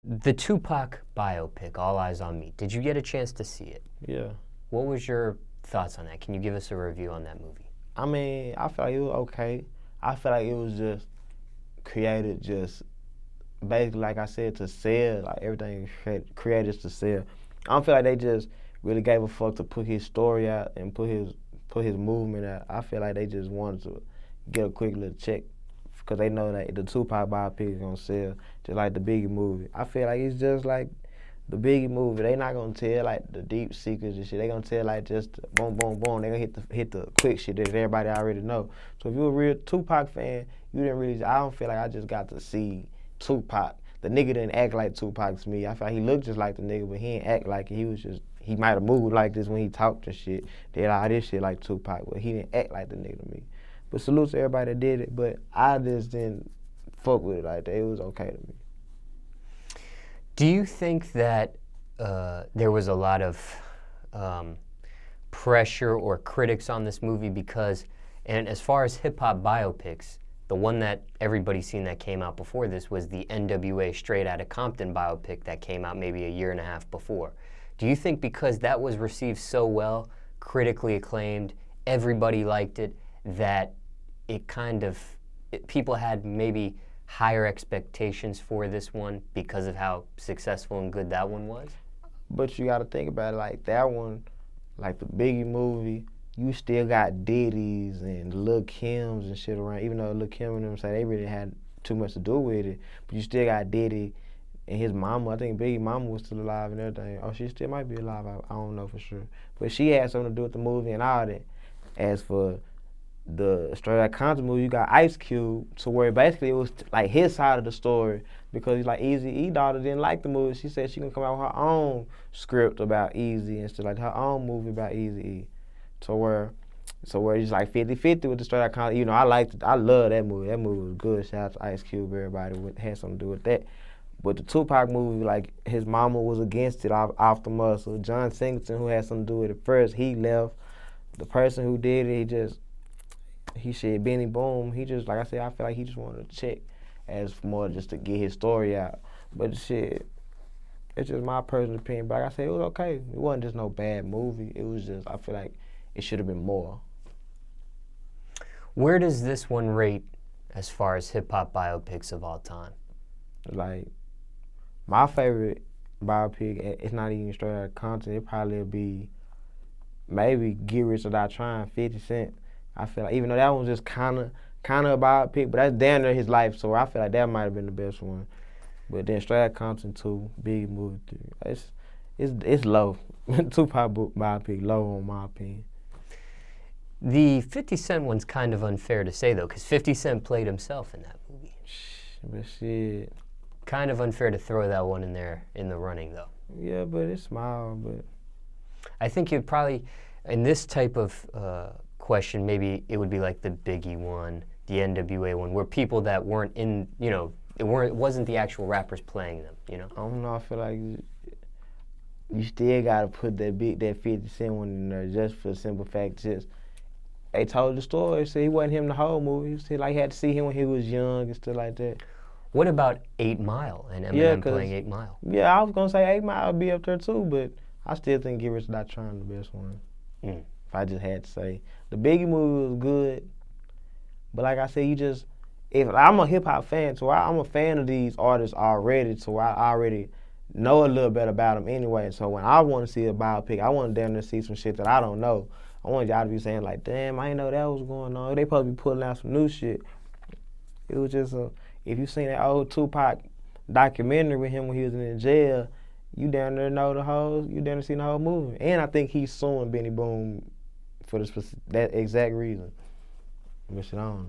The Tupac biopic, All Eyez on Me. Did you get a chance to see it? Yeah. What was your thoughts on that? Can you give us a review on that movie? I mean, I feel like it was okay. I feel like it was just created just basically, like I said, to sell. Like everything created to sell. I don't feel like they just really gave a fuck to put his story out and put his movement out. I feel like they just wanted to get a quick little check because they know that the Tupac biopic is gonna sell, just like the Biggie movie. I feel like it's just like the Biggie movie. They not gonna tell like the deep secrets and shit. They gonna tell like just boom, boom, boom. They gonna hit the quick shit that everybody already know. So if you're a real Tupac fan, you didn't really. I don't feel like I just got to see Tupac. The nigga didn't act like Tupac to me. I feel like he looked just like the nigga, but he didn't act like it. He was just, he might have moved like this when he talked and shit. Did all this shit like Tupac, but he didn't act like the nigga to me. But salute to everybody that did it, but I just didn't fuck with it like that. It was okay to me. Do you think that there was a lot of pressure or critics on this movie because, and as far as hip-hop biopics, the one that everybody's seen that came out before this was the N.w.a. Straight Outta Compton biopic that came out maybe a year and a half before. Do you think because that was received so well, critically acclaimed, everybody liked it, that it kind of, people had maybe higher expectations for this one because of how successful and good that one was? But you gotta think about it, like that one, like the Biggie movie, you still got Diddy's and Lil Kim's and shit around, even though Lil Kim and them say they really had too much to do with it, but you still got Diddy and his mama. I think Biggie mama was still alive and everything. Oh, she still might be alive, I don't know for sure. But she had something to do with the movie and all that. As for the Straight Outta Compton movie, you got Ice Cube, to where basically it was like his side of the story, because like Eazy-E daughter didn't like the movie. She said she gonna come out with her own script about Eazy and stuff, like her own movie about Eazy-E. So where it's like 50-50 with the Straight Outta Compton. You know, I liked it. I love that movie. That movie was good. Shout out to Ice Cube, everybody had something to do with that. But the Tupac movie, like his mama was against it off the muscle. John Singleton, who had something to do with it first, he left. The person who did it, he said Benny Boom. He just, like I said, I feel like he just wanted to check as more just to get his story out. But shit, it's just my personal opinion. But like I said, it was okay. It wasn't just no bad movie. It was just, I feel like it should have been more. Where does this one rate as far as hip-hop biopics of all time? Like, my favorite biopic, it's not even Straight Outta Compton. It probably would be maybe Get Rich or Die Trying, 50 Cent. I feel like, even though that one was just kind of a biopic, but that's damn near his life, so I feel like that might have been the best one. But then Straight Outta Compton 2, Big Movie 3, it's low. Tupac biopic, low on my opinion. The 50 Cent one's kind of unfair to say, though, because 50 Cent played himself in that movie. But shit. Kind of unfair to throw that one in there in the running, though. Yeah, but it's small, but... I think you'd probably, in this type of question, maybe it would be like the Biggie one, the N.w.a. one, where people that weren't in, you know, it wasn't the actual rappers playing them, you know? I don't know, I feel like you still gotta put that 50 Cent one in there just for the simple fact, just they told the story, so he wasn't him the whole movie. He like had to see him when he was young and stuff like that. What about 8 Mile and Eminem playing 8 Mile? Yeah, I was gonna say 8 Mile would be up there too, but I still think Get Rich or Die Trying the best one. If I just had to say. The Biggie movie was good, but like I said, if I'm a hip-hop fan, so I'm a fan of these artists already, so I already know a little bit about them anyway. So when I want to see a biopic, I want to damn near see some shit that I don't know. I want y'all to be saying like, damn, I didn't know that was going on. They supposed to be pulling out some new shit. It was just if you seen that old Tupac documentary with him when he was in jail, you down there know you down there seen the whole movie. And I think he's suing Benny Boom for that exact reason. But shit, I don't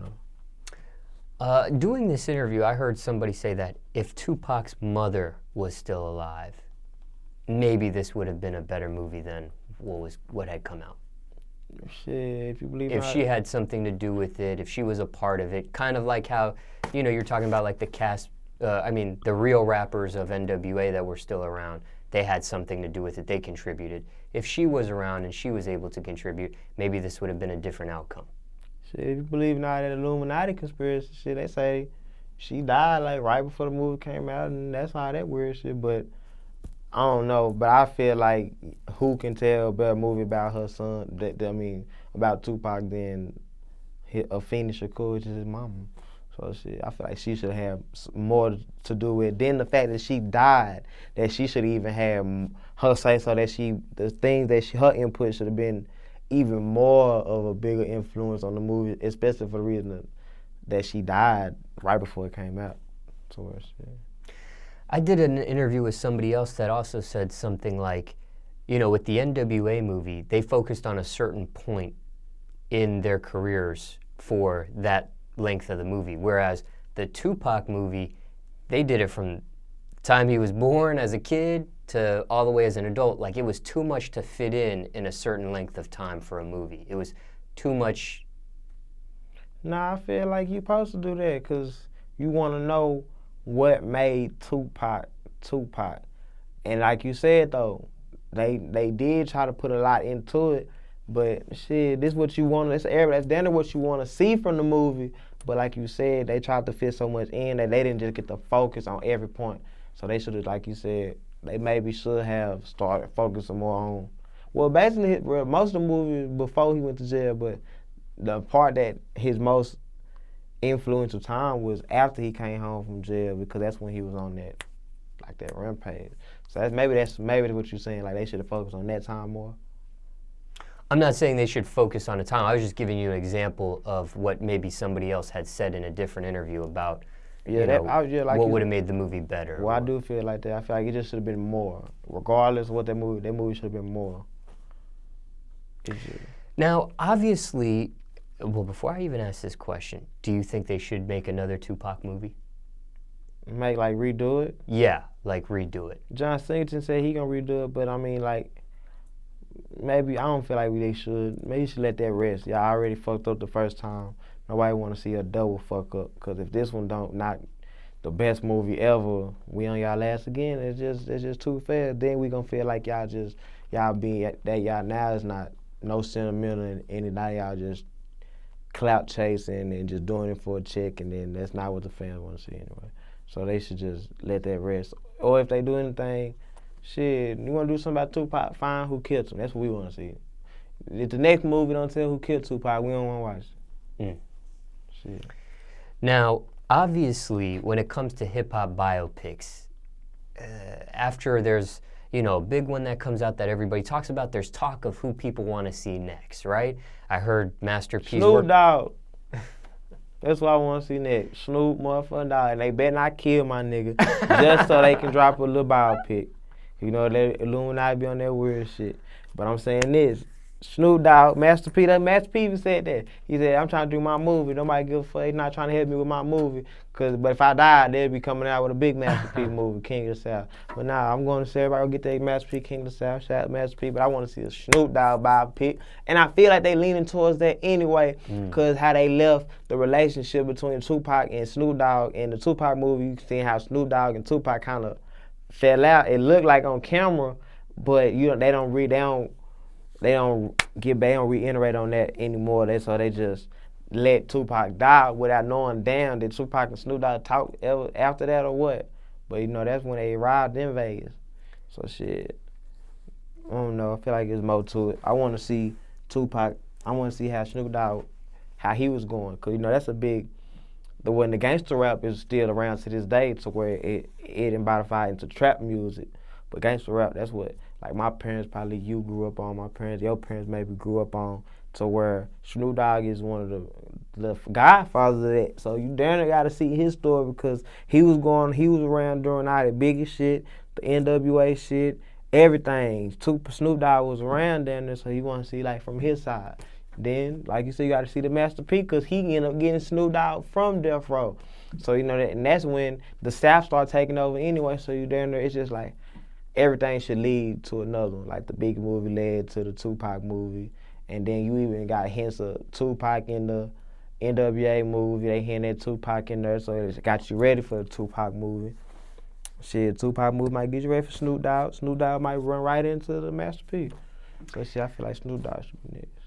know. Doing this interview, I heard somebody say that if Tupac's mother was still alive, maybe this would have been a better movie than what had come out. Shit, if you believe if she had something to do with it, if she was a part of it, kind of like how, you know, you're talking about like the cast, the real rappers of N.w.a. that were still around, they had something to do with it, they contributed. If she was around and she was able to contribute, maybe this would have been a different outcome. Shit, if you believe in all that Illuminati conspiracy shit, they say she died like right before the movie came out, and that's all that weird shit. But I don't know. But I feel like who can tell a better movie about her son? About Tupac than Afeni Shakur, which is his mama. So shit, I feel like she should have more to do with. Then the fact that she died, that she should even have her say so that the things that her input should have been even more of a bigger influence on the movie, especially for the reason that she died right before it came out. So shit. I did an interview with somebody else that also said something like, with the N.w.a. movie, they focused on a certain point in their careers for that length of the movie, whereas the Tupac movie, they did it from the time he was born as a kid to all the way as an adult. Like, it was too much to fit in a certain length of time for a movie. It was too much. Nah, I feel like you're supposed to do that because you want to know what made Tupac Tupac. And like you said, though, they did try to put a lot into it, but shit, this what you want. That's damn what you want to see from the movie. But like you said, they tried to fit so much in that they didn't just get to focus on every point. So they should have, like you said, they maybe should have started focusing more on. Well, basically, most of the movie before he went to jail, but the part that his most influential time was after he came home from jail, because that's when he was on that rampage. So that's what you're saying. Like, they should have focused on that time more. I'm not saying they should focus on the time. I was just giving you an example of what maybe somebody else had said in a different interview about what would have made the movie better. Well, I do feel like that. I feel like it just should have been more. Regardless of what that movie should have been more. Now, obviously, before I even ask this question, do you think they should make another Tupac movie? Redo it? Yeah, redo it. John Singleton said he gonna redo it, but maybe I don't feel like they should. Maybe you should let that rest. Y'all already fucked up the first time. Nobody want to see a double fuck up. Cause if this one not the best movie ever, we on y'all ass again. It's just too fast. Then we gonna feel like y'all now is not no sentimental and now y'all just clout chasing and just doing it for a check, and then that's not what the fans want to see anyway. So they should just let that rest. Or if they do anything, shit, you want to do something about Tupac, fine, who killed him. That's what we want to see. If the next movie don't tell who killed Tupac, we don't want to watch it. Shit. Now, obviously, when it comes to hip-hop biopics, after there's, a big one that comes out that everybody talks about, there's talk of who people want to see next, right? I heard Master P's Snoop Dogg. That's what I want to see next. Snoop motherfucking Dogg. And they better not kill my nigga just so they can drop a little biopic. Let Illuminati be on that weird shit. But I'm saying this. Snoop Dogg, Master P even said that. He said, I'm trying to do my movie. Nobody give a fuck. He's not trying to help me with my movie. But if I die, they'll be coming out with a big Master P movie, King of the South. But nah, I'm going to say everybody go get that Master P, King of the South. Shout out to Master P. But I want to see a Snoop Dogg biopic. And I feel like they leaning towards that anyway, because how they left the relationship between Tupac and Snoop Dogg in the Tupac movie. You can see how Snoop Dogg and Tupac kind of fell out. It looked like on camera, but they don't reiterate on that anymore. So they just let Tupac die without knowing damn did Tupac and Snoop Dogg talk ever after that or what. But that's when they arrived in Vegas. So shit, I don't know. I feel like there's more to it. I want to see Tupac. I want to see how Snoop Dogg, how he was going. Cause that's a big. When the gangster rap is still around to this day, to where it embodified into trap music. But gangster rap, that's what my parents probably grew up on. My parents, your parents maybe grew up on. To where Snoop Dogg is one of the godfathers of that. So you damn got to see his story because he was around during all the biggest shit, the n.w.a. shit, everything. Snoop Dogg was around down there, so you want to see from his side. Then, like you said, you got to see the Master P because he ended up getting Snoop Dogg from Death Row. So that, and that's when the South started taking over anyway. So you down there, it's just everything should lead to another one. Like the Big movie led to the Tupac movie. And then you even got hints of Tupac in the n.w.a. movie. They hint at Tupac in there, so it got you ready for the Tupac movie. Shit, Tupac movie might get you ready for Snoop Dogg. Snoop Dogg might run right into the Master P. So shit, I feel like Snoop Dogg should be next.